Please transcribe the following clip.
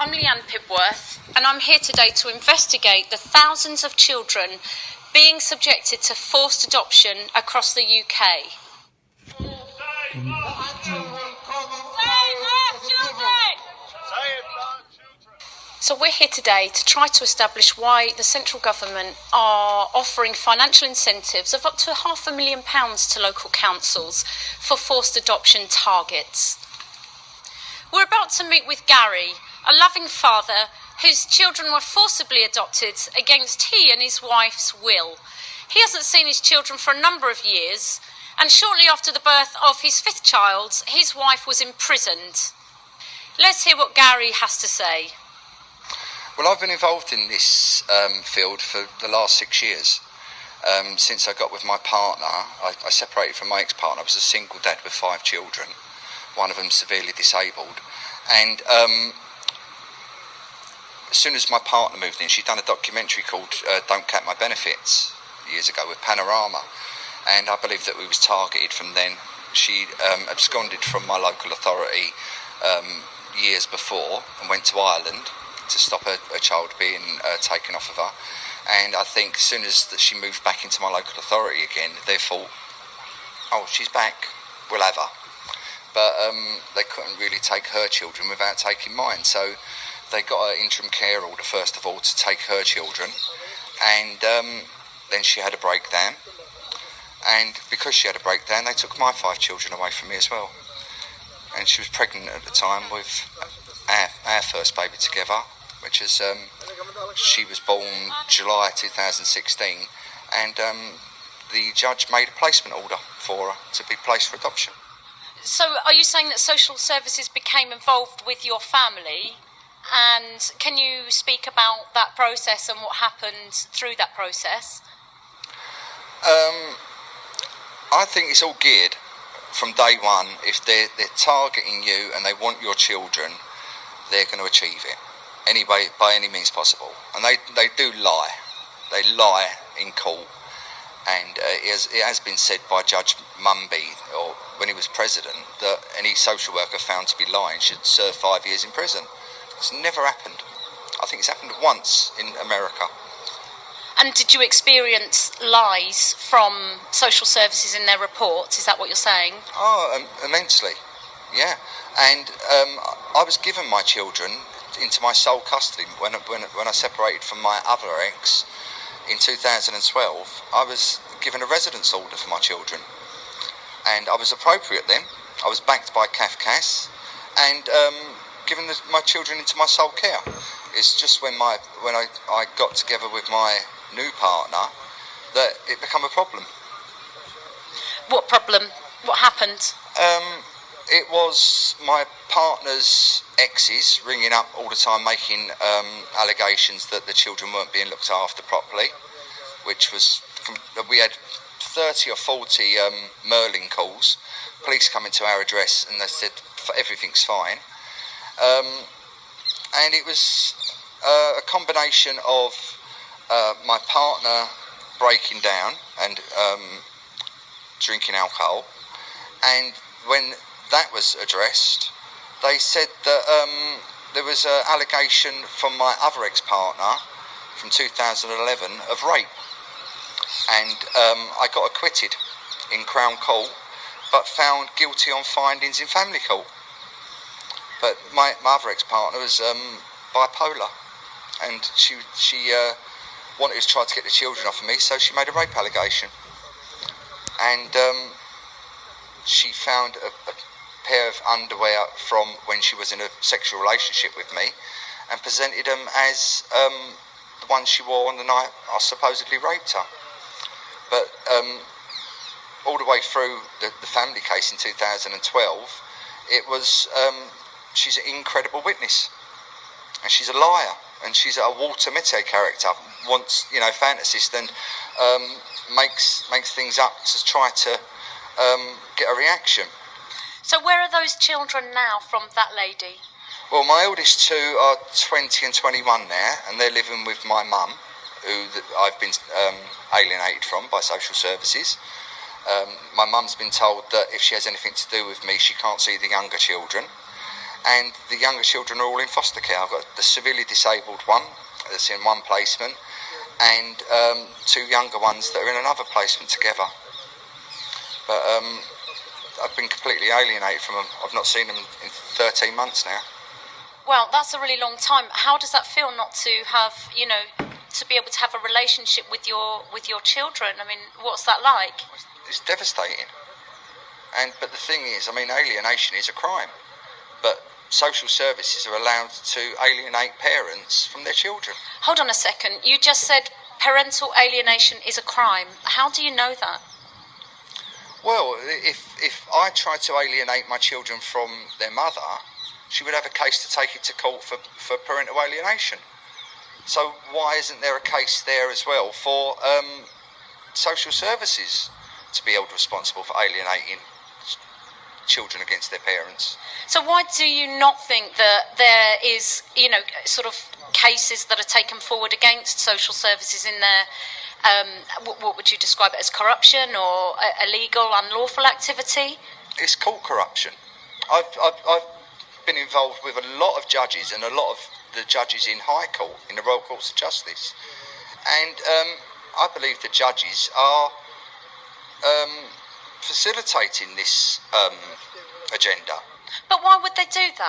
I'm Leanne Pibworth, and I'm here today to investigate the thousands of children being subjected to forced adoption across the UK. So we're here today to try to establish why the central government are offering financial incentives of up to £500,000 to local councils for forced adoption targets. We're about to meet with Gary, a loving father whose children were forcibly adopted against he and his wife's will. He hasn't seen his children for a number of years, and shortly after the birth of his fifth child, his wife was imprisoned. Let's hear what Gary has to say. Well, I've been involved in this field for the last 6 years. Since I got with my partner, I separated from my ex-partner. I was a single dad with 5 children, one of them severely disabled. And as soon as my partner moved in, she'd done a documentary called Don't Cap My Benefits years ago with Panorama. And I believe that we was targeted from then. She absconded from my local authority years before and went to Ireland to stop a child being taken off of her. And I think as soon as she moved back into my local authority again, they thought, oh, she's back, we'll have her. But they couldn't really take her children without taking mine. So they got an interim care order, first of all, to take her children. And then she had a breakdown. And because she had a breakdown, they took my 5 children away from me as well. And she was pregnant at the time with our first baby together, which is, she was born July 2016. And the judge made a placement order for her to be placed for adoption. So are you saying that social services became involved with your family? And can you speak about that process and what happened through that process? I think it's all geared from day one. If they're targeting you and they want your children, they're going to achieve it anyway, by any means possible. And they do lie. They lie in court. And it has been said by Judge Mumby, or when he was president, that any social worker found to be lying should serve 5 years in prison. It's never happened. I think it's happened once in America. And did you experience lies from social services in their reports? Is that what you're saying? Oh, immensely, yeah. And I was given my children into my sole custody when I separated from my other ex. In 2012, I was given a residence order for my children, and I was appropriate then. I was backed by CAFCAS and given my children into my sole care. It's just when I got together with my new partner that it became a problem. What problem? What happened? It was my partner's exes ringing up all the time, making allegations that the children weren't being looked after properly, which was, we had 30 or 40 Merlin calls, police coming to our address and they said everything's fine. And it was a combination of my partner breaking down and drinking alcohol, and when that was addressed, they said that there was an allegation from my other ex-partner from 2011 of rape, and I got acquitted in Crown Court but found guilty on findings in family court. But my other ex-partner was bipolar, and she wanted to try to get the children off of me, so she made a rape allegation, and she found a pair of underwear from when she was in a sexual relationship with me and presented them as the ones she wore on the night I supposedly raped her. But all the way through the family case in 2012, it was she's an incredible witness, and she's a liar, and she's a Walter Mitty character, wants, fantasist, and makes things up to try to get a reaction. So where are those children now from that lady? Well, my eldest 2 are 20 and 21 now, and they're living with my mum, who I've been alienated from by social services. My mum's been told that if she has anything to do with me, she can't see the younger children. and the younger children are all in foster care. I've got the severely disabled one that's in one placement, and two younger ones that are in another placement together. But I've been completely alienated from them. I've not seen them in 13 months now. Well, that's a really long time. How does that feel not to have, to be able to have a relationship with your children? I mean, what's that like? It's devastating. But the thing is, alienation is a crime. But social services are allowed to alienate parents from their children. Hold on a second. You just said parental alienation is a crime. How do you know that? Well, if I tried to alienate my children from their mother, she would have a case to take it to court for parental alienation. So why isn't there a case there as well for social services to be held responsible for alienating children against their parents? So why do you not think that there is, sort of cases that are taken forward against social services in their, what would you describe it as, corruption or illegal, unlawful activity? It's called corruption. I've been involved with a lot of judges and a lot of the judges in High Court, in the Royal Courts of Justice. And I believe the judges are facilitating this agenda. But why would they do that?